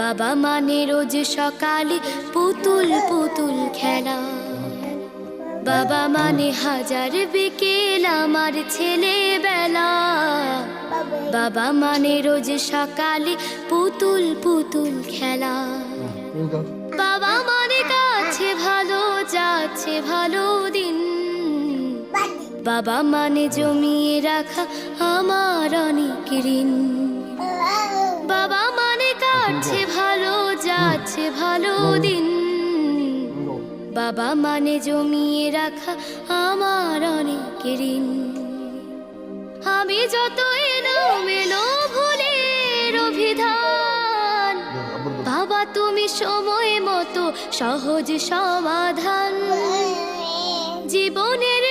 বাবা মানে রোজ সকালে পুতুল পুতুল খেলা। বাবা মানে হাজার বিকেল আমার ছেলেবেলা। বাবা মানে রোজ সকালে পুতুল পুতুল খেলা। বাবা মানে কাছে ভালো যাচ্ছে ভালো দিন। বাবা মানে জমিয়ে রাখা আমার অনেক ঋণ। বাবা মানে কাছে ভালো যাচ্ছে ভালো দিন। বাবা মানে জমিয়ে রাখা আমার অনেক ঋণ। আমি যত এলোমেলো ভুলের অভিধান, বাবা তুমি সময় মতো সহজ সমাধান। জীবনের